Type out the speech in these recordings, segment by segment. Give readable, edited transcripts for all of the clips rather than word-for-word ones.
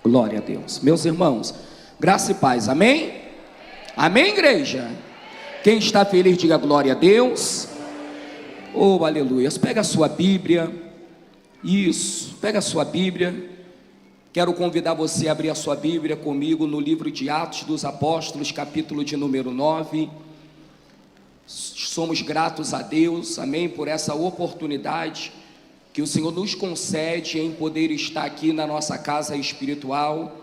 Glória a Deus. Meus irmãos, graça e paz, amém? Amém, igreja? Quem está feliz, diga glória a Deus. Oh, aleluia. Pega a sua Bíblia. Isso, pega a sua Bíblia. Quero convidar você a abrir a sua Bíblia comigo no livro de Atos dos Apóstolos, capítulo de número 9. Somos gratos a Deus, amém, por essa oportunidade que o Senhor nos concede em poder estar aqui na nossa casa espiritual,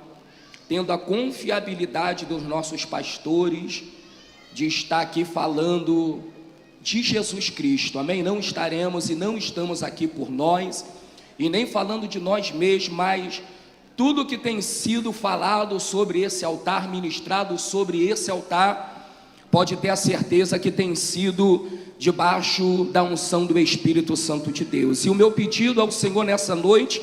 tendo a confiabilidade dos nossos pastores de estar aqui falando de Jesus Cristo, amém? Não estaremos e não estamos aqui por nós, e nem falando de nós mesmos, mas tudo que tem sido falado sobre esse altar, ministrado sobre esse altar, pode ter a certeza que tem sido debaixo da unção do Espírito Santo de Deus. E o meu pedido ao Senhor nessa noite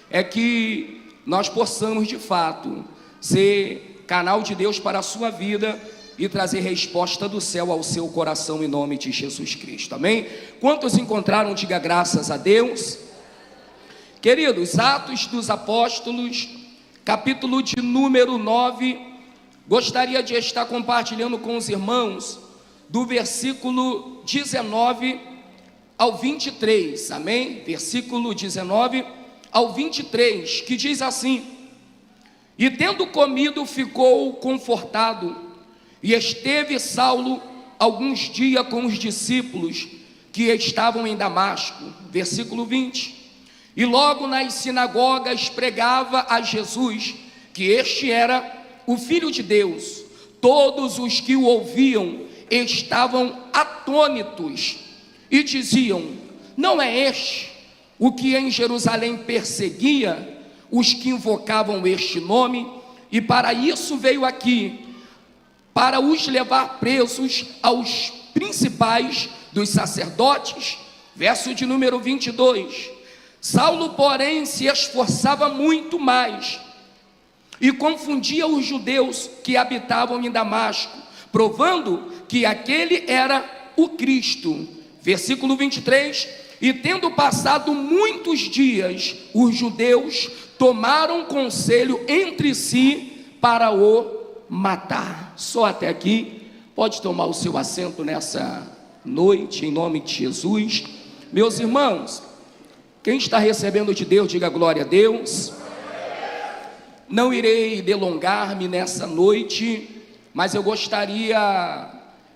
é que nós possamos de fato ser canal de Deus para a sua vida e trazer resposta do céu ao seu coração em nome de Jesus Cristo, amém? Quantos encontraram, diga graças a Deus. Queridos, Atos dos Apóstolos, capítulo de número 9, gostaria de estar compartilhando com os irmãos do versículo 19 ao 23, amém? Versículo 19 ao 23, que diz assim: E tendo comido, ficou confortado, e esteve Saulo alguns dias com os discípulos que estavam em Damasco. Versículo 20, e logo nas sinagogas pregava a Jesus, que este era o Filho de Deus. Todos os que o ouviam estavam atônitos e diziam: não é este o que em Jerusalém perseguia os que invocavam este nome? E para isso veio aqui, para os levar presos aos principais dos sacerdotes. Verso de número 22, Saulo, porém, se esforçava muito mais e confundia os judeus que habitavam em Damasco, provando que aquele era o Cristo. Versículo 23, e tendo passado muitos dias, os judeus tomaram conselho entre si para o matar. Só até aqui. Pode tomar o seu assento nessa noite, em nome de Jesus. Meus irmãos, quem está recebendo de Deus, diga glória a Deus. Não irei delongar-me nessa noite, mas eu gostaria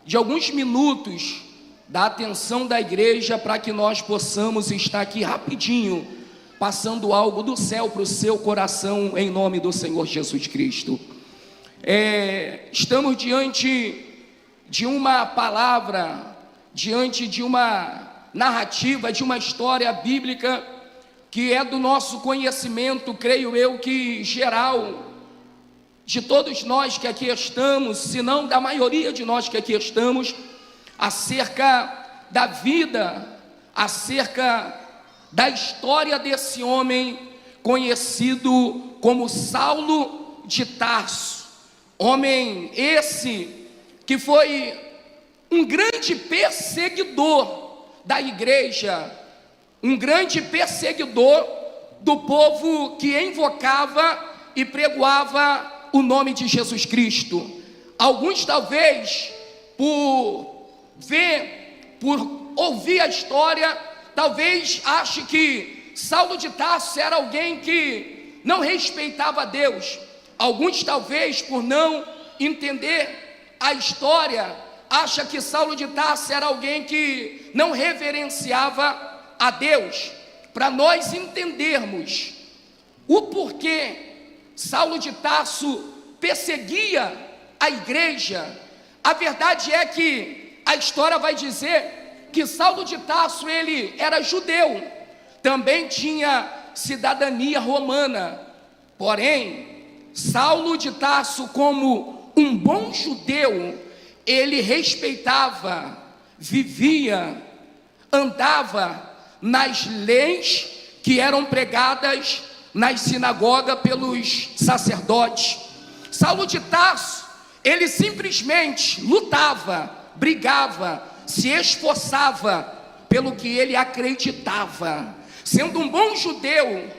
de alguns minutos da atenção da igreja para que nós possamos estar aqui rapidinho, passando algo do céu para o seu coração, em nome do Senhor Jesus Cristo. Estamos diante de uma palavra, diante de uma narrativa, de uma história bíblica, que é do nosso conhecimento, creio eu que geral, de todos nós que aqui estamos, se não da maioria de nós que aqui estamos, acerca da vida, acerca da história desse homem conhecido como Saulo de Tarso. Homem esse que foi um grande perseguidor da igreja, um grande perseguidor do povo que invocava e pregoava o nome de Jesus Cristo. Alguns talvez por ouvir a história, talvez ache que Saulo de Tarso era alguém que não respeitava a Deus. Alguns talvez por não entender a história, acha que Saulo de Tarso era alguém que não reverenciava a Deus. Para nós entendermos o porquê Saulo de Tarso perseguia a igreja, a verdade é que a história vai dizer que Saulo de Tarso, ele era judeu, também tinha cidadania romana, porém, Saulo de Tarso, como um bom judeu, ele respeitava, vivia, andava nas leis que eram pregadas nas sinagogas pelos sacerdotes. Saulo de Tarso, ele simplesmente lutava, brigava, se esforçava pelo que ele acreditava. Sendo um bom judeu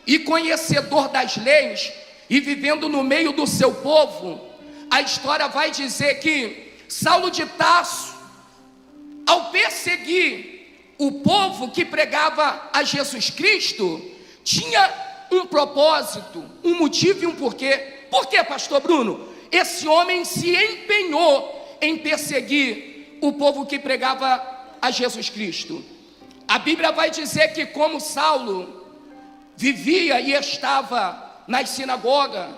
e conhecedor das leis, e vivendo no meio do seu povo, a história vai dizer que Saulo de Tarso, ao perseguir o povo que pregava a Jesus Cristo, tinha um propósito, um motivo e um porquê. Por que, pastor Bruno? Esse homem se empenhou em perseguir o povo que pregava a Jesus Cristo. A Bíblia vai dizer que como Saulo vivia e estava nas sinagogas,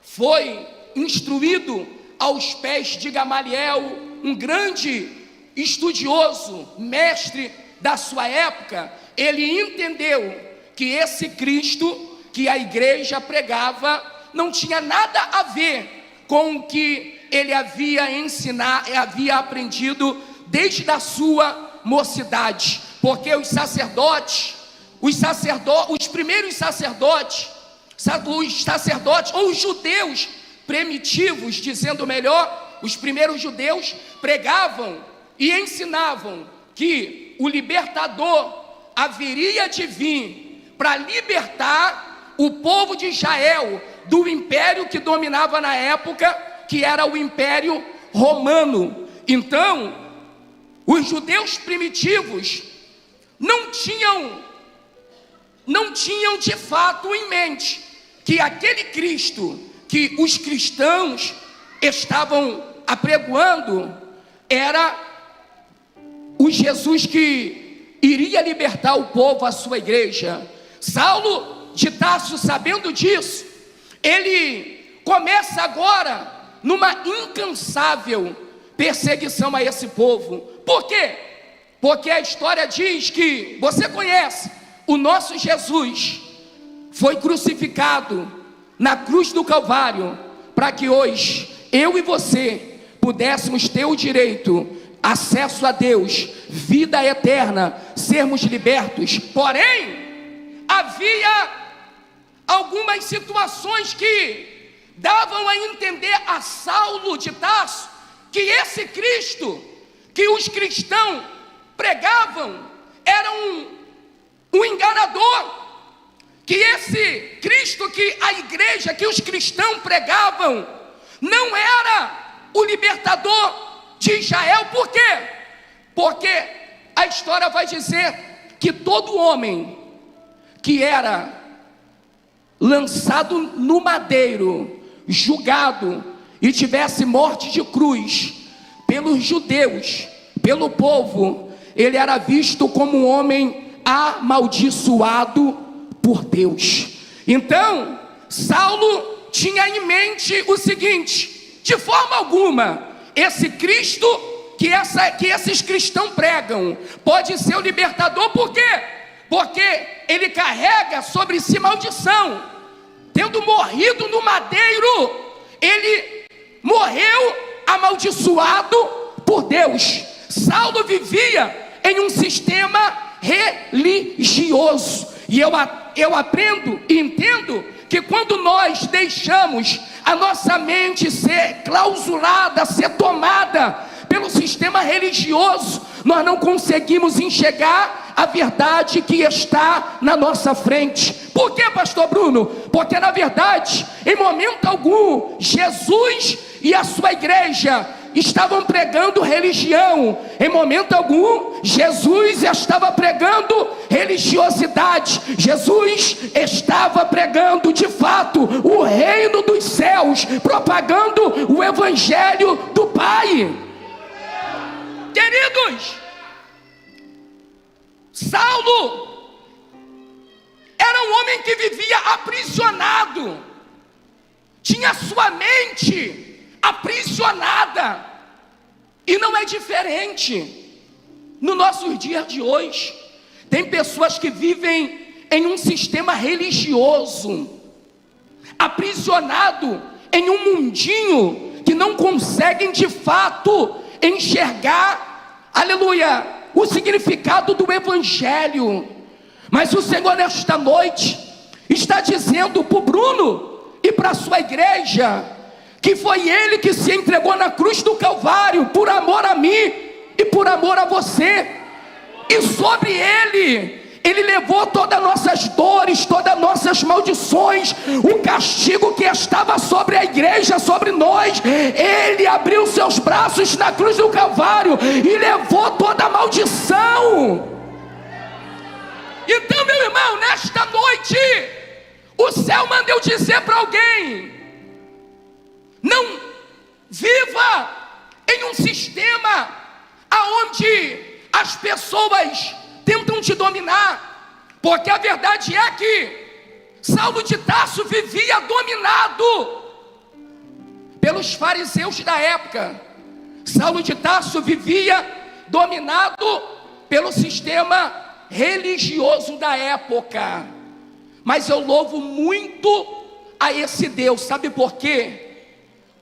foi instruído aos pés de Gamaliel, um grande estudioso, mestre da sua época. Ele entendeu que esse Cristo que a igreja pregava não tinha nada a ver com o que ele havia ensinado, havia aprendido desde a sua mocidade, porque os primeiros sacerdotes ou os judeus primitivos, dizendo melhor, os primeiros judeus pregavam e ensinavam que o libertador haveria de vir para libertar o povo de Israel do império que dominava na época, que era o Império Romano. Então, os judeus primitivos não tinham de fato em mente que aquele Cristo que os cristãos estavam apregoando era o Jesus que iria libertar o povo, a sua igreja. Saulo de Tarso, sabendo disso, ele começa agora numa incansável perseguição a esse povo. Por quê? Porque a história diz que, você conhece, o nosso Jesus foi crucificado na cruz do Calvário, para que hoje, eu e você, pudéssemos ter o direito, acesso a Deus, vida eterna, sermos libertos. Porém, havia algumas situações que davam a entender a Saulo de Tarso que esse Cristo que os cristãos pregavam era um enganador, que esse Cristo que a igreja, que os cristãos pregavam, não era o libertador de Israel. Por quê? Porque a história vai dizer que todo homem que era lançado no madeiro, julgado e tivesse morte de cruz pelos judeus, pelo povo, ele era visto como um homem amaldiçoado por Deus. Então, Saulo tinha em mente o seguinte: de forma alguma, esse Cristo que esses cristãos pregam pode ser o libertador. Por quê? Porque ele carrega sobre si maldição. Tendo morrido no madeiro, ele morreu amaldiçoado por Deus. Saulo vivia em um sistema religioso. E eu aprendo e entendo que quando nós deixamos a nossa mente ser clausulada, ser tomada pelo sistema religioso, nós não conseguimos enxergar a verdade que está na nossa frente. Por que, pastor Bruno? Porque na verdade, em momento algum, Jesus e a sua igreja estavam pregando religião. Em momento algum, Jesus estava pregando religiosidade. Jesus estava pregando de fato o reino dos céus, propagando o evangelho do Pai. Queridos, Saulo era um homem que vivia aprisionado, tinha sua mente aprisionada. E não é diferente no nosso dia de hoje. Tem pessoas que vivem em um sistema religioso, aprisionado em um mundinho que não conseguem de fato enxergar, aleluia, o significado do evangelho. Mas o Senhor nesta noite está dizendo para o Bruno e para a sua igreja que foi Ele que se entregou na cruz do Calvário por amor a mim e por amor a você. E sobre Ele levou todas as nossas dores, todas as nossas maldições. O castigo que estava sobre a igreja, sobre nós. Ele abriu seus braços na cruz do Calvário e levou toda a maldição. Então, meu irmão, nesta noite, o céu manda eu dizer para alguém: não viva em um sistema aonde as pessoas tentam te dominar, porque a verdade é que Saulo de Tarso vivia dominado pelos fariseus da época. Saulo de Tarso vivia dominado pelo sistema religioso da época. Mas eu louvo muito a esse Deus, sabe por quê?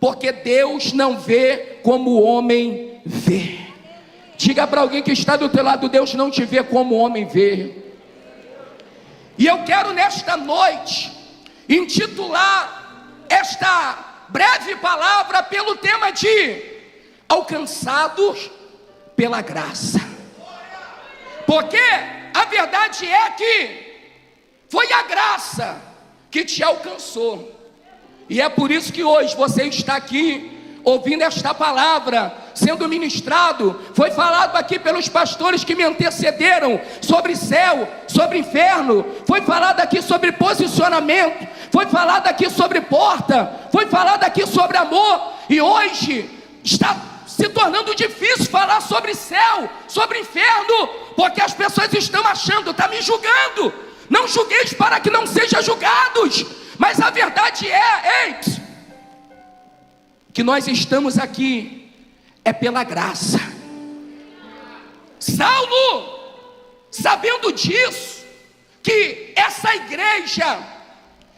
Porque Deus não vê como o homem vê. Diga para alguém que está do teu lado: Deus não te vê como o homem vê. E eu quero nesta noite intitular esta breve palavra pelo tema de alcançados pela graça. Porque a verdade é que foi a graça que te alcançou. E é por isso que hoje você está aqui ouvindo esta palavra sendo ministrado. Foi falado aqui pelos pastores que me antecederam sobre céu, sobre inferno. Foi falado aqui sobre posicionamento. Foi falado aqui sobre porta. Foi falado aqui sobre amor. E hoje está se tornando difícil falar sobre céu, sobre inferno, porque as pessoas estão achando: está me julgando. Não julgueis para que não sejam julgados. Mas a verdade é, que nós estamos aqui é pela graça. Saulo, sabendo disso, que essa igreja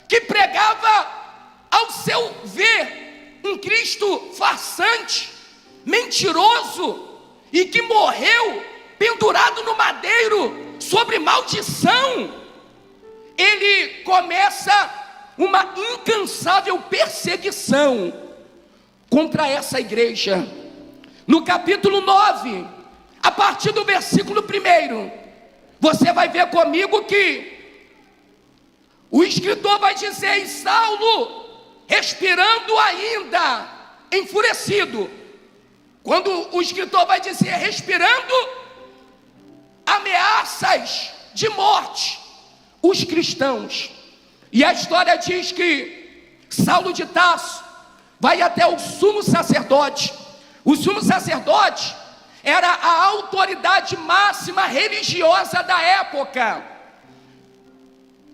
que pregava ao seu ver um Cristo farsante, mentiroso, e que morreu pendurado no madeiro sobre maldição, ele começa uma incansável perseguição contra essa igreja. No capítulo 9, a partir do versículo 1, você vai ver comigo que o escritor vai dizer: e Saulo, respirando ainda, enfurecido. Quando o escritor vai dizer respirando, ameaças de morte os cristãos. E a história diz que Saulo de Tarso vai até o sumo sacerdote. O sumo sacerdote era a autoridade máxima religiosa da época.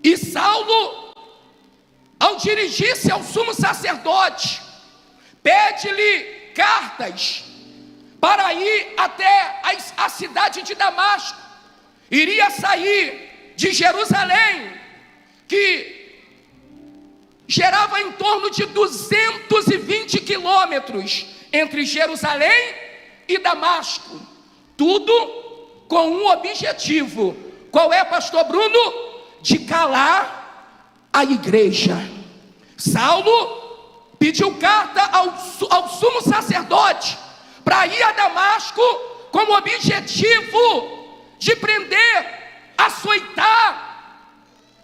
E Saulo, ao dirigir-se ao sumo sacerdote, pede-lhe cartas para ir até a cidade de Damasco. Iria sair de Jerusalém, que gerava em torno de 220 quilômetros entre Jerusalém e Damasco, tudo com um objetivo. Qual é, pastor Bruno? De calar a igreja. Saulo pediu carta ao sumo sacerdote para ir a Damasco com o objetivo de prender, açoitar,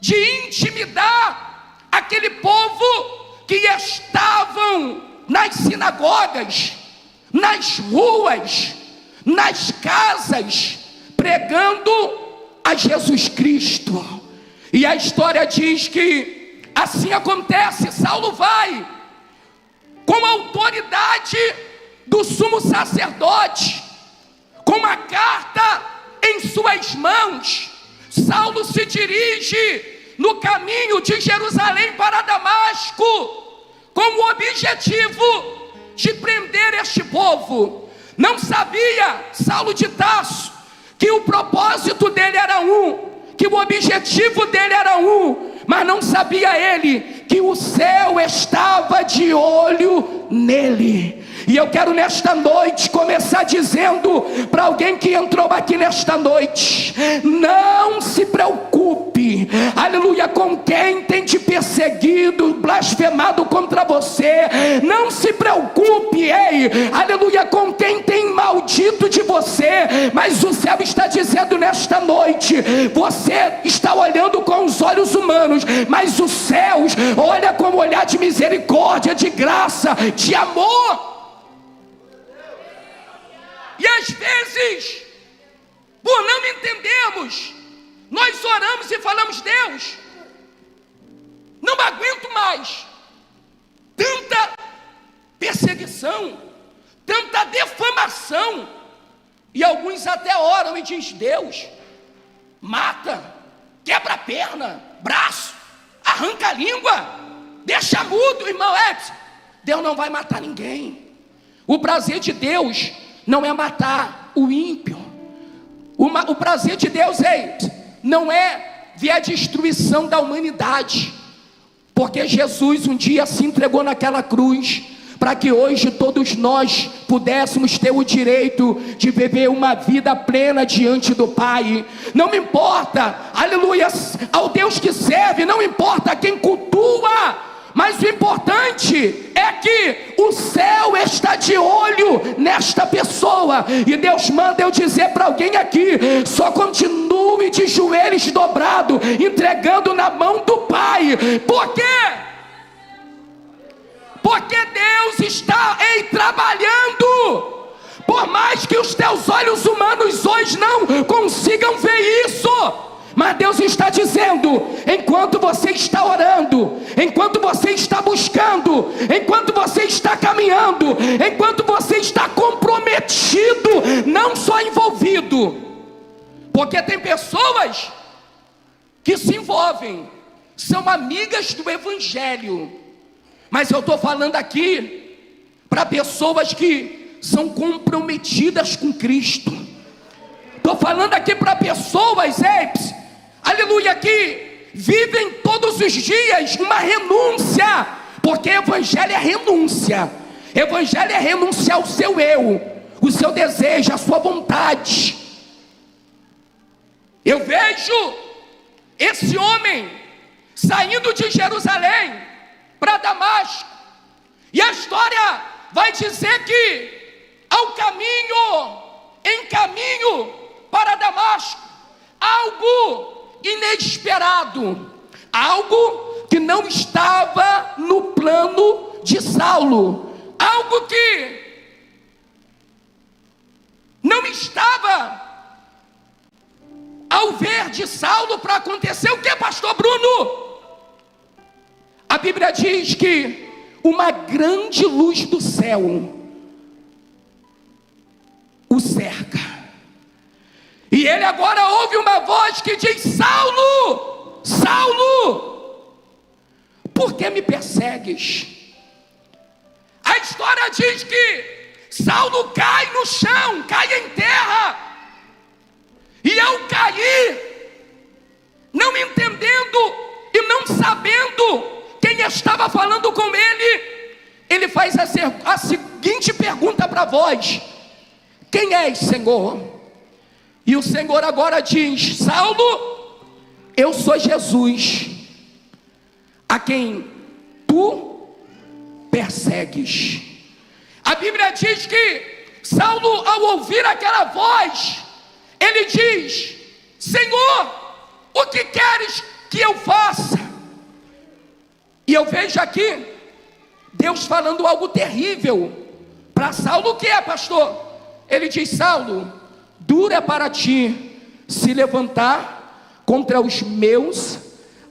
de intimidar aquele povo que estavam nas sinagogas, nas ruas, nas casas, pregando a Jesus Cristo. E a história diz que assim acontece. Saulo vai com a autoridade do sumo sacerdote, com uma carta em suas mãos. Saulo se dirige no caminho de Jerusalém para Damasco, com o objetivo de prender este povo. Não sabia Saulo de Tarso que o propósito dele era um, que o objetivo dele era um, mas não sabia ele que o céu estava de olho nele. E eu quero nesta noite começar dizendo para alguém que entrou aqui nesta noite: não se preocupe, aleluia, com quem tem te perseguido, blasfemado contra você. Não se preocupe, ei, aleluia, com quem tem maldito de você. Mas o céu está dizendo nesta noite: você está olhando com os olhos humanos, mas os céus olha com um olhar de misericórdia, de graça, de amor. E às vezes, por não entendermos, nós oramos e falamos: Deus, não aguento mais tanta perseguição, tanta defamação. E alguns até oram e dizem: Deus, mata, quebra a perna, braço, arranca a língua, deixa mudo. Irmão, Deus não vai matar ninguém. O prazer de Deus não é matar o ímpio. O prazer de Deus não é ver a destruição da humanidade, porque Jesus um dia se entregou naquela cruz para que hoje todos nós pudéssemos ter o direito de viver uma vida plena diante do Pai. Não me importa, aleluia, ao Deus que serve, não importa quem cultua, mas o importante é que o céu está de olho nesta pessoa. E Deus manda eu dizer para alguém aqui: só continue de joelhos dobrados, entregando na mão do Pai. Por quê? Porque Deus está trabalhando. Por mais que os teus olhos humanos hoje não consigam ver isso, mas Deus está dizendo: enquanto você está orando, enquanto você está buscando, enquanto você está caminhando, enquanto você está comprometido, não só envolvido, porque tem pessoas que se envolvem, são amigas do Evangelho, mas eu estou falando aqui para pessoas que são comprometidas com Cristo. Estou falando aqui para pessoas, aleluia, que vivem todos os dias uma renúncia, porque Evangelho é renúncia. Evangelho é renunciar ao seu eu, o seu desejo, a sua vontade. Eu vejo esse homem saindo de Jerusalém para Damasco, e a história vai dizer que em caminho para Damasco, algo inesperado, algo que não estava no plano de Saulo, algo que não estava ao ver de Saulo para acontecer. O que, pastor Bruno? A Bíblia diz que uma grande luz do céu o cerca, e ele agora ouve uma voz que diz: Saulo, Saulo, por que me persegues? A história diz que Saulo cai no chão, cai em terra, e ao cair, não entendendo e não sabendo quem estava falando com ele, ele faz a seguinte pergunta para a voz: quem és, Senhor? E o Senhor agora diz: Saulo, eu sou Jesus, a quem tu persegues. A Bíblia diz que Saulo, ao ouvir aquela voz, ele diz: Senhor, o que queres que eu faça? E eu vejo aqui Deus falando algo terrível para Saulo. O que é, pastor? Ele diz: Saulo, duro é para ti se levantar contra os meus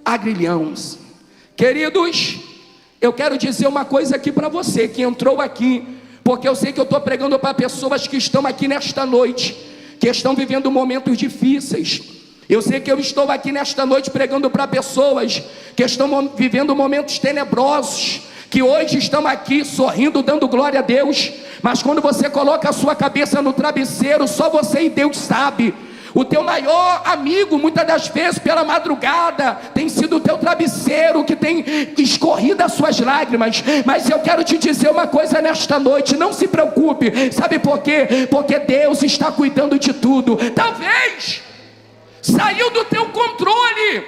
agrilhãos. Queridos, eu quero dizer uma coisa aqui para você que entrou aqui, porque eu sei que eu estou pregando para pessoas que estão aqui nesta noite, que estão vivendo momentos difíceis. Eu sei que eu estou aqui nesta noite pregando para pessoas que estão vivendo momentos tenebrosos, que hoje estão aqui sorrindo, dando glória a Deus, mas quando você coloca a sua cabeça no travesseiro, só você e Deus sabe O teu maior amigo, muitas das vezes pela madrugada, tem sido o teu travesseiro que tem escorrido as suas lágrimas. Mas eu quero te dizer uma coisa nesta noite: não se preocupe. Sabe por quê? Porque Deus está cuidando de tudo. Talvez saiu do teu controle,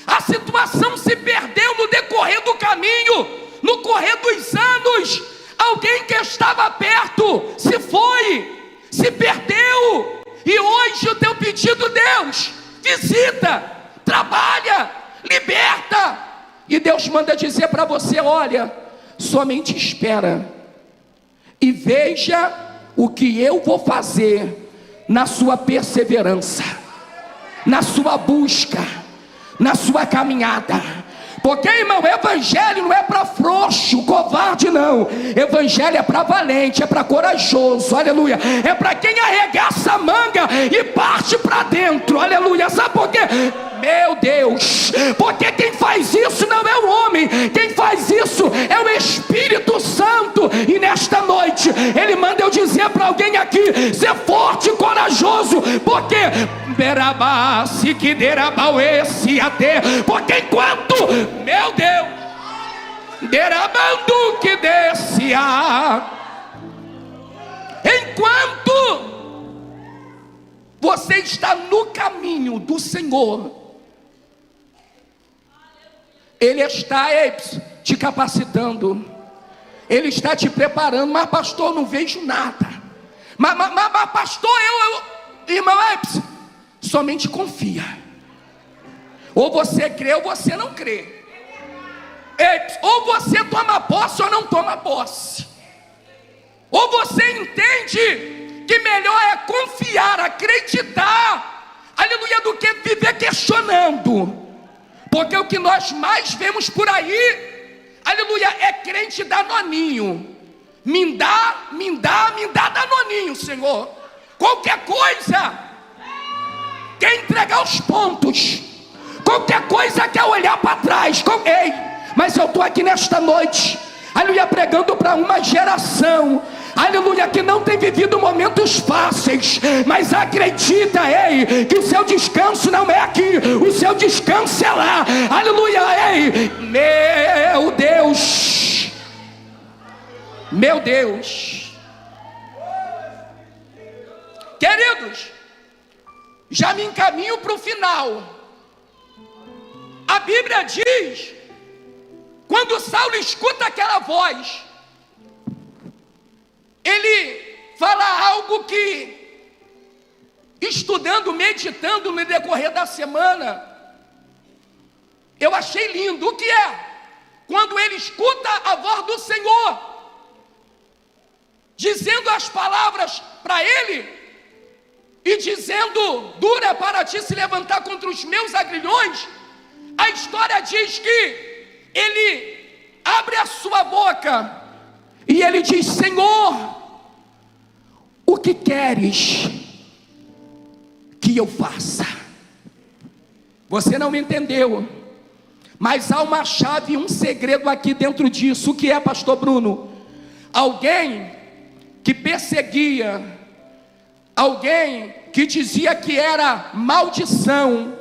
a situação se perdeu no decorrer do caminho, no correr dos anos. Alguém que estava perto se foi, se perdeu. E hoje o teu pedido: Deus, visita, trabalha, liberta. E Deus manda dizer para você: olha, somente espera e veja o que eu vou fazer na sua perseverança, na sua busca, na sua caminhada. Porque, irmão, evangelho não é para frouxo, covarde, não. Evangelho é para valente, é para corajoso, aleluia. É para quem arregaça a manga e parte para dentro, aleluia. Sabe por quê? Meu Deus, porque quem faz isso não é o homem, quem faz isso é o Espírito Santo. E nesta noite Ele manda eu dizer para alguém aqui: ser forte e corajoso. Porque porque enquanto, meu Deus, que descia, enquanto você está no caminho do Senhor, Ele está te capacitando, Ele está te preparando. Mas pastor, não vejo nada. Mas pastor, irmão, somente confia. Ou você crê ou você não crê. Ou você toma posse ou não toma posse. Ou você entende que melhor é confiar, acreditar, aleluia, do que viver questionando. Porque o que nós mais vemos por aí, aleluia, é crente danoninho. Me dá danoninho, Senhor. Qualquer coisa quer entregar os pontos, qualquer coisa quer olhar para trás. Ei, mas eu estou aqui nesta noite, aleluia, pregando para uma geração, aleluia, que não tem vivido momentos fáceis, mas acredita, ei, que o seu descanso não é aqui, o seu descanso é lá, aleluia, ei, meu Deus, queridos, já me encaminho para o final. A Bíblia diz, quando Saulo escuta aquela voz, ele fala algo que, estudando, meditando no decorrer da semana, eu achei lindo. O que é? Quando ele escuta a voz do Senhor, dizendo as palavras para ele, e dizendo: dura para ti se levantar contra os meus agrilhões. A história diz que ele abre a sua boca e ele diz: Senhor, o que queres que eu faça? Você não me entendeu, mas há uma chave, um segredo aqui dentro disso. O que é, pastor Bruno? Alguém que perseguia, alguém que dizia que era maldição,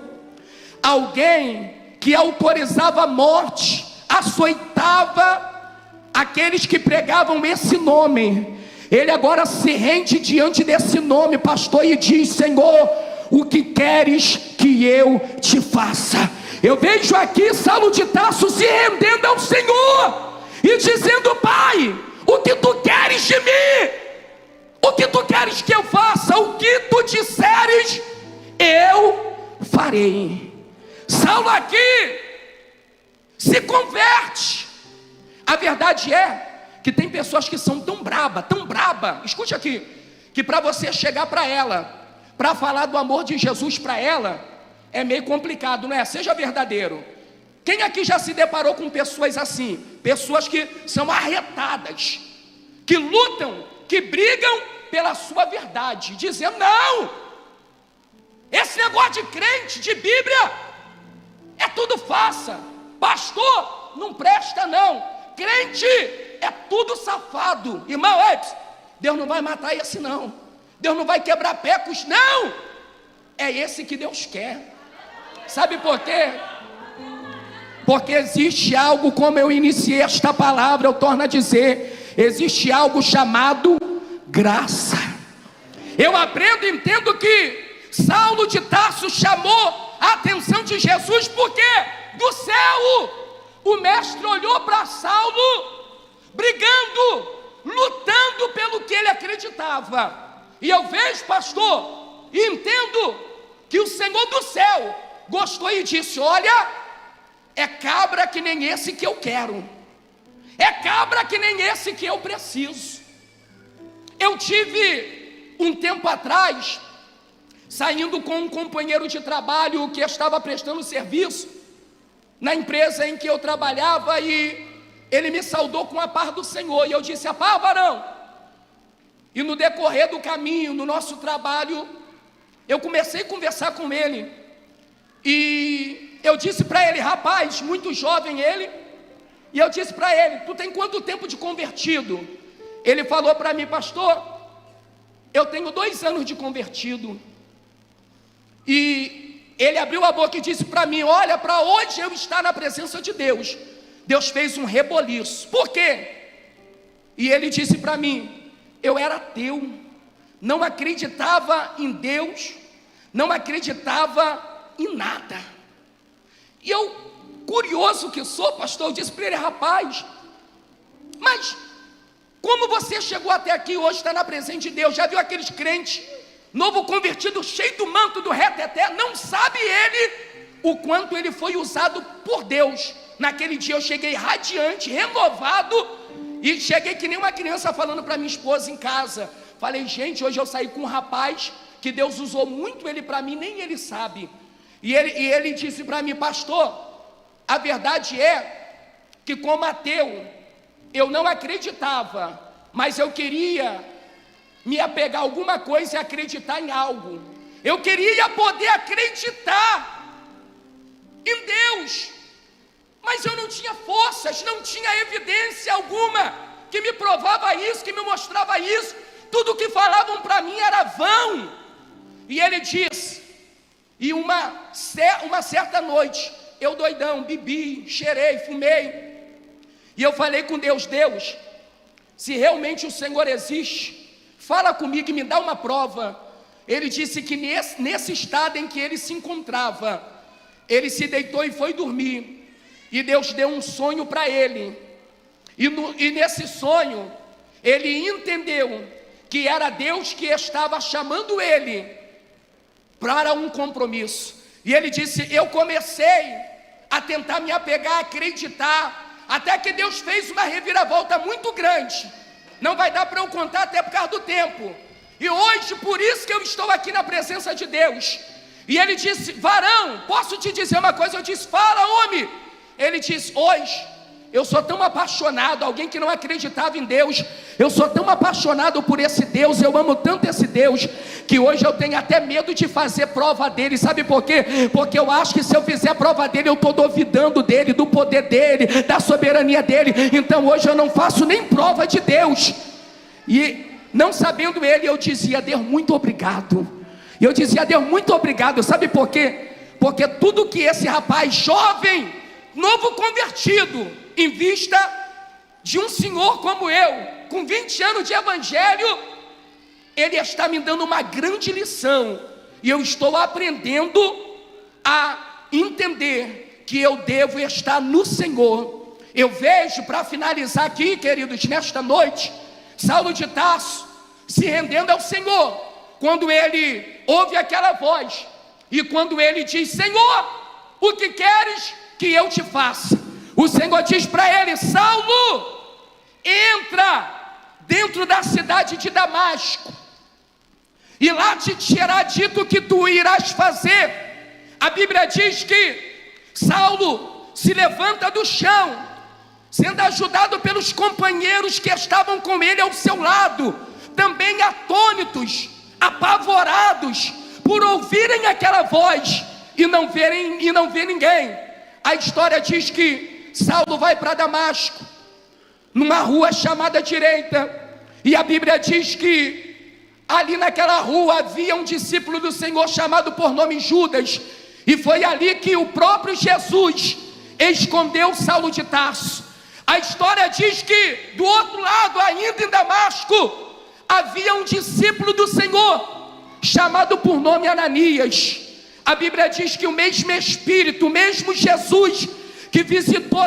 alguém que autorizava a morte, açoitava aqueles que pregavam esse nome. Ele agora se rende diante desse nome, pastor, e diz: Senhor, o que queres que eu te faça? Eu vejo aqui Saulo de Tarso se rendendo ao Senhor e dizendo: Pai, o que tu queres de mim? O que tu queres que eu faça? O que tu disseres, eu farei. Saulo aqui se converte. A verdade é que tem pessoas que são tão braba, escute aqui, que para você chegar para ela, para falar do amor de Jesus para ela, é meio complicado, não é? Seja verdadeiro. Quem aqui já se deparou com pessoas assim? Pessoas que são arretadas, que lutam, que brigam pela sua verdade, dizendo: não, esse negócio de crente, de Bíblia, é tudo farsa. Pastor, não presta não. Crente é tudo safado. Irmão, Deus não vai matar esse não. Deus não vai quebrar pecos, não. é esse que Deus quer. Sabe por quê? Porque existe algo, como eu iniciei esta palavra, eu torno a dizer, existe algo chamado graça. Eu aprendo e entendo que Saulo de Tarso chamou a atenção de Jesus, porque do céu o mestre olhou para Saulo, brigando, lutando pelo que ele acreditava. E eu vejo, pastor, e entendo que o Senhor do céu gostou e disse: olha, é cabra que nem esse que eu quero, é cabra que nem esse que eu preciso. Eu tive um tempo atrás, saindo com um companheiro de trabalho que estava prestando serviço na empresa em que eu trabalhava, e ele me saudou com a paz do Senhor, e eu disse: a paz, varão. E no decorrer do caminho, no nosso trabalho, eu comecei a conversar com ele, e eu disse para ele, rapaz, muito jovem ele, e eu disse para ele: tu tem quanto tempo de convertido? Ele falou para mim: pastor, eu tenho 2 anos de convertido. E ele abriu a boca e disse para mim: olha, para hoje eu estar na presença de Deus, Deus fez um reboliço. Por quê? E ele disse para mim: eu era ateu, não acreditava em Deus, não acreditava em nada. E eu, curioso que sou, pastor, eu disse para ele: rapaz, mas como você chegou até aqui hoje, está na presença de Deus? Já viu aqueles crentes, novo convertido, cheio do manto do reteté? Não sabe ele o quanto ele foi usado por Deus. Naquele dia eu cheguei radiante, renovado, e cheguei que nem uma criança falando para minha esposa em casa. Falei: gente, hoje eu saí com um rapaz que Deus usou muito ele para mim, nem ele sabe. E ele disse para mim: pastor, a verdade é que como ateu, eu não acreditava, mas eu queria me apegar a alguma coisa e acreditar em algo. Eu queria poder acreditar em Deus, mas eu não tinha forças, não tinha evidência alguma que me provava isso, que me mostrava isso. Tudo que falavam para mim era vão. E ele disse, e uma certa noite, eu doidão, bebi, cheirei, fumei, e eu falei com Deus: Deus, se realmente o Senhor existe, fala comigo e me dá uma prova. Ele disse que nesse estado em que ele se encontrava, ele se deitou e foi dormir, e Deus deu um sonho para ele, e nesse sonho, ele entendeu que era Deus que estava chamando ele para um compromisso. E ele disse: eu comecei a tentar me apegar, a acreditar, até que Deus fez uma reviravolta muito grande. Não vai dar para eu contar até por causa do tempo. E hoje, por isso que eu estou aqui na presença de Deus. E ele disse: varão, posso te dizer uma coisa? Eu disse: fala, homem. Ele disse: hoje eu sou tão apaixonado, alguém que não acreditava em Deus, eu sou tão apaixonado por esse Deus, eu amo tanto esse Deus, que hoje eu tenho até medo de fazer prova dele. Sabe por quê? Porque eu acho que se eu fizer prova dele, eu estou duvidando dele, do poder dele, da soberania dele. Então hoje eu não faço nem prova de Deus. E não sabendo ele, eu dizia: Deus, muito obrigado. E eu dizia: Deus, muito obrigado. Sabe por quê? Porque tudo que esse rapaz jovem, novo convertido, em vista de um senhor como eu, com 20 anos de evangelho, ele está me dando uma grande lição, e eu estou aprendendo a entender que eu devo estar no Senhor. Eu vejo, para finalizar aqui, queridos, nesta noite, Saulo de Tarso se rendendo ao Senhor, quando ele ouve aquela voz, e quando ele diz: Senhor, o que queres que eu te faça? O Senhor diz para ele: Saulo, entra dentro da cidade de Damasco, e lá te será dito o que tu irás fazer. A Bíblia diz que Saulo se levanta do chão, sendo ajudado pelos companheiros que estavam com ele ao seu lado, também atônitos, apavorados, por ouvirem aquela voz e não ver ninguém. A história diz que Saulo vai para Damasco, numa rua chamada Direita, e a Bíblia diz que Ali naquela rua havia um discípulo do Senhor chamado por nome Judas, e foi ali que o próprio Jesus escondeu Saulo de Tarso. A história diz que do outro lado, ainda em Damasco, havia um discípulo do Senhor chamado por nome Ananias. A Bíblia diz que o mesmo Espírito, o mesmo Jesus que visitou,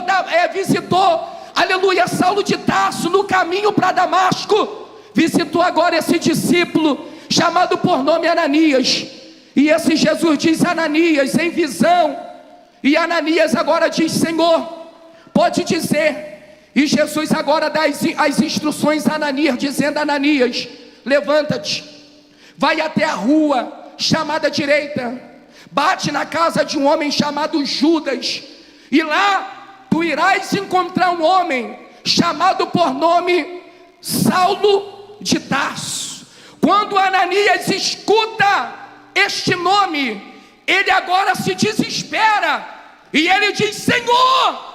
aleluia, Saulo de Tarso no caminho para Damasco, visitou agora esse discípulo chamado por nome Ananias. E esse Jesus diz: Ananias, em visão. E Ananias agora diz: Senhor, pode dizer. E Jesus agora dá as instruções a Ananias, dizendo: Ananias, levanta-te, vai até a rua chamada direita, bate na casa de um homem chamado Judas, e lá tu irás encontrar um homem chamado por nome Saulo de Tarso. Quando Ananias escuta este nome, ele agora se desespera, e ele diz: Senhor,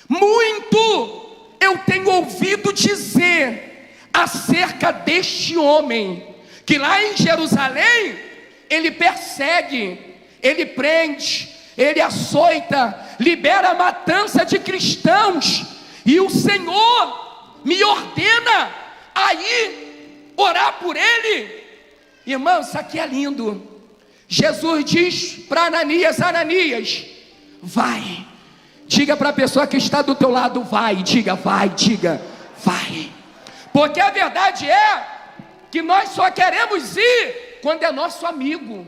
muito eu tenho ouvido dizer acerca deste homem, que lá em Jerusalém ele persegue, ele prende, ele açoita, libera a matança de cristãos, e o Senhor me ordena a ir orar por ele. Irmão, isso aqui é lindo. Jesus diz para Ananias: Ananias, vai. Diga para a pessoa que está do teu lado: vai. Diga: vai, diga, vai. Porque a verdade é que nós só queremos ir quando é nosso amigo,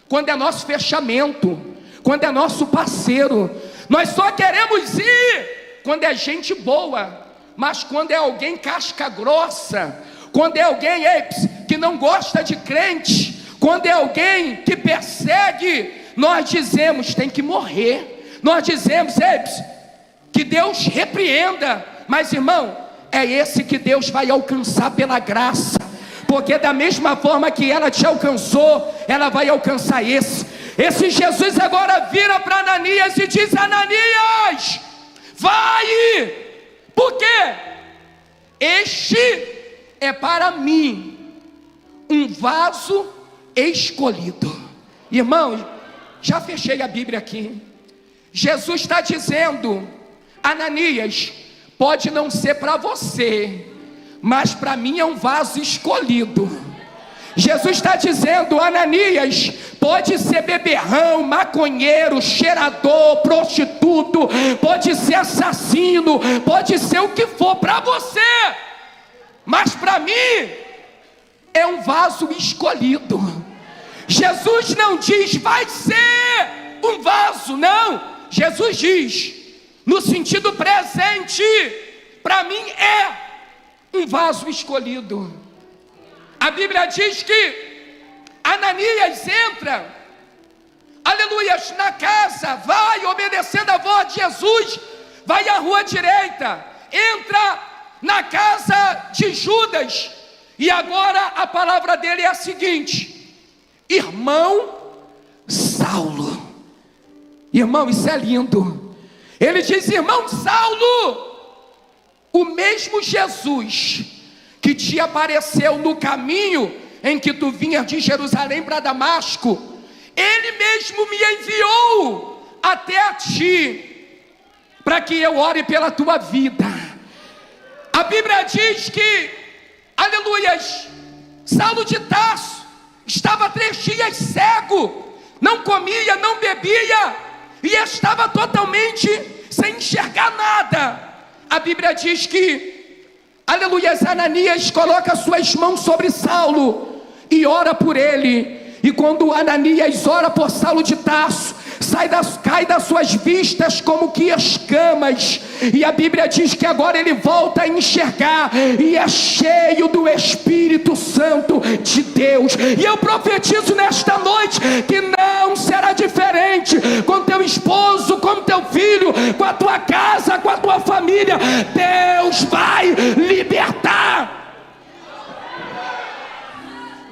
quando é nosso fechamento, quando é nosso parceiro. Nós só queremos ir quando é gente boa. Mas quando é alguém casca grossa, quando é alguém que não gosta de crente, quando é alguém que persegue, nós dizemos: tem que morrer. Nós dizemos: que Deus repreenda. Mas, irmão, é esse que Deus vai alcançar pela graça, porque da mesma forma que ela te alcançou, ela vai alcançar esse. Esse Jesus agora vira para Ananias e diz: Ananias, vai, porque este é para mim um vaso escolhido. Irmão, já fechei a Bíblia aqui. Jesus está dizendo: Ananias, pode não ser para você, mas para mim é um vaso escolhido. Jesus está dizendo: Ananias, pode ser beberrão, maconheiro, cheirador, prostituto, pode ser assassino, pode ser o que for para você, mas para mim é um vaso escolhido. Jesus não diz: vai ser um vaso, não. Jesus diz, no sentido presente, para mim é um vaso escolhido. A Bíblia diz que Ananias entra, aleluia, na casa, vai obedecendo a voz de Jesus, vai à rua direita, entra na casa de Judas, e agora a palavra dele é a seguinte: irmão Saulo. Irmão, isso é lindo. Ele diz: irmão Saulo, o mesmo Jesus que te apareceu no caminho em que tu vinhas de Jerusalém para Damasco, ele mesmo me enviou até a ti, para que eu ore pela tua vida. A Bíblia diz que, aleluias, Saulo de Tarso estava 3 dias cego, não comia, não bebia, e estava totalmente sem enxergar nada. A Bíblia diz que, aleluia, Ananias coloca suas mãos sobre Saulo e ora por ele. E quando Ananias ora por Saulo de Tarso, cai das suas vistas como que escamas, e a Bíblia diz que agora ele volta a enxergar, e é cheio do Espírito Santo de Deus. E eu profetizo nesta noite que não será diferente com teu esposo, com teu filho, com a tua casa, com a tua família. Deus vai libertar.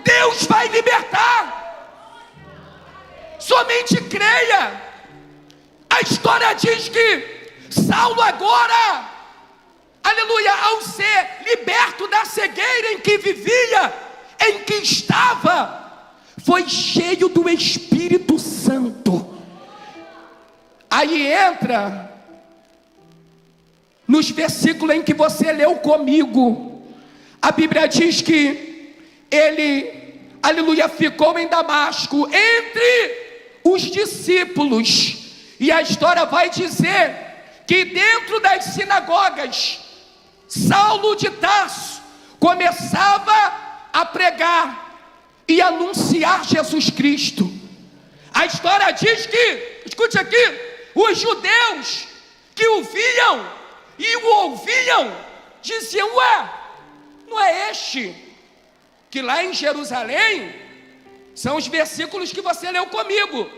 Deus vai libertar. Somente creia. A história diz que Saulo agora, aleluia, ao ser liberto da cegueira em que vivia, em que estava foi cheio do Espírito Santo. Aí entra nos versículos em que você leu comigo. A Bíblia diz que ele, aleluia, ficou em Damasco entre os discípulos. E a história vai dizer que dentro das sinagogas, Saulo de Tarso começava a pregar e anunciar Jesus Cristo. A história diz que, escute aqui, os judeus que o viam e o ouviam, diziam: ué, não é este que lá em Jerusalém, são os versículos que você leu comigo,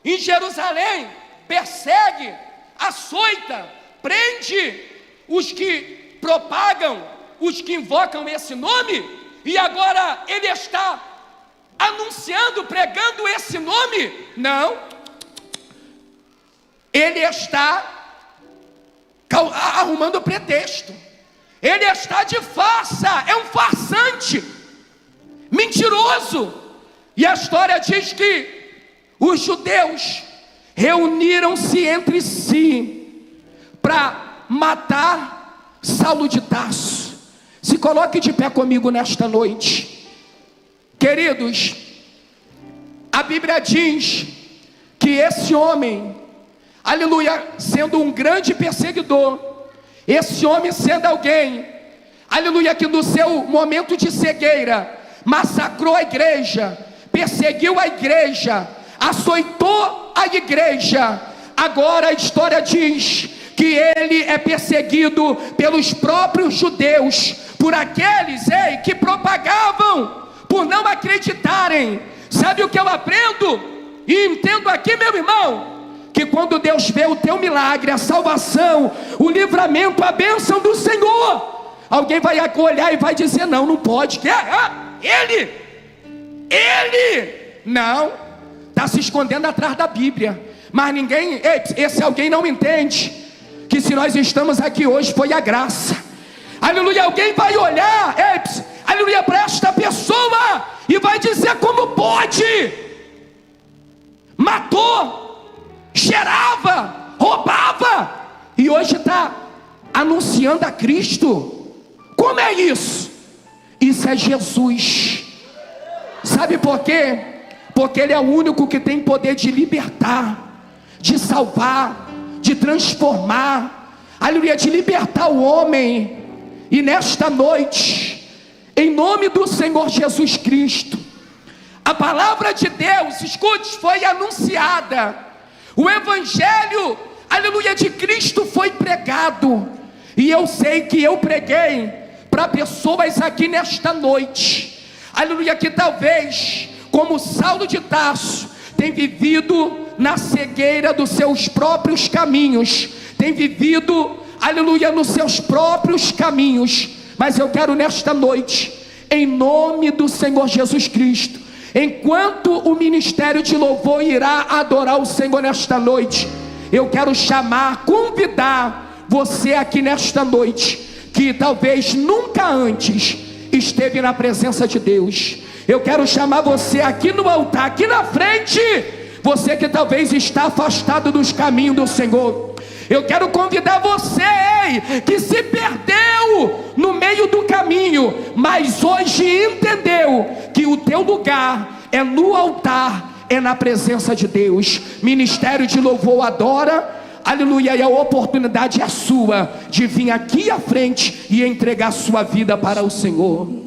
em Jerusalém, persegue, açoita, prende os que propagam, os que invocam esse nome, e agora ele está anunciando, pregando esse nome? Não, ele está arrumando pretexto, ele está de farsa, é um farsante, mentiroso. E a história diz que os judeus reuniram-se entre si para matar Saulo de Tarso. Se coloque de pé comigo nesta noite. Queridos, a Bíblia diz que esse homem, aleluia, sendo um grande perseguidor, esse homem sendo alguém, aleluia, que no seu momento de cegueira, massacrou a igreja, perseguiu a igreja, açoitou a igreja. Agora a história diz que ele é perseguido pelos próprios judeus, por aqueles, que propagavam, por não acreditarem. Sabe o que eu aprendo e entendo aqui, meu irmão? Que quando Deus vê o teu milagre, a salvação, o livramento, a bênção do Senhor, alguém vai olhar e vai dizer: não, não pode, que ele não, está se escondendo atrás da Bíblia. Mas ninguém, esse alguém não entende que se nós estamos aqui hoje foi a graça. Aleluia, alguém vai olhar, aleluia, para esta pessoa e vai dizer: como pode? Matou, cheirava, roubava, e hoje está anunciando a Cristo. Como é isso? Isso é Jesus. Sabe por quê? Porque Ele é o único que tem poder de libertar, de salvar, de transformar, aleluia, de libertar o homem. E nesta noite, em nome do Senhor Jesus Cristo, a palavra de Deus, escute, foi anunciada. O Evangelho, aleluia, de Cristo foi pregado. E eu sei que eu preguei para pessoas aqui nesta noite, aleluia, que talvez, como Saulo de Tarso, tem vivido na cegueira dos seus próprios caminhos, tem vivido, aleluia, nos seus próprios caminhos. Mas eu quero nesta noite, em nome do Senhor Jesus Cristo, enquanto o ministério de louvor irá adorar o Senhor nesta noite, eu quero chamar, convidar você aqui nesta noite, que talvez nunca antes esteve na presença de Deus. Eu quero chamar você aqui no altar, aqui na frente, você que talvez está afastado dos caminhos do Senhor. Eu quero convidar você, que se perdeu no meio do caminho, mas hoje entendeu que o teu lugar é no altar, é na presença de Deus. Ministério de louvor adora, aleluia, e a oportunidade é sua de vir aqui à frente e entregar sua vida para o Senhor.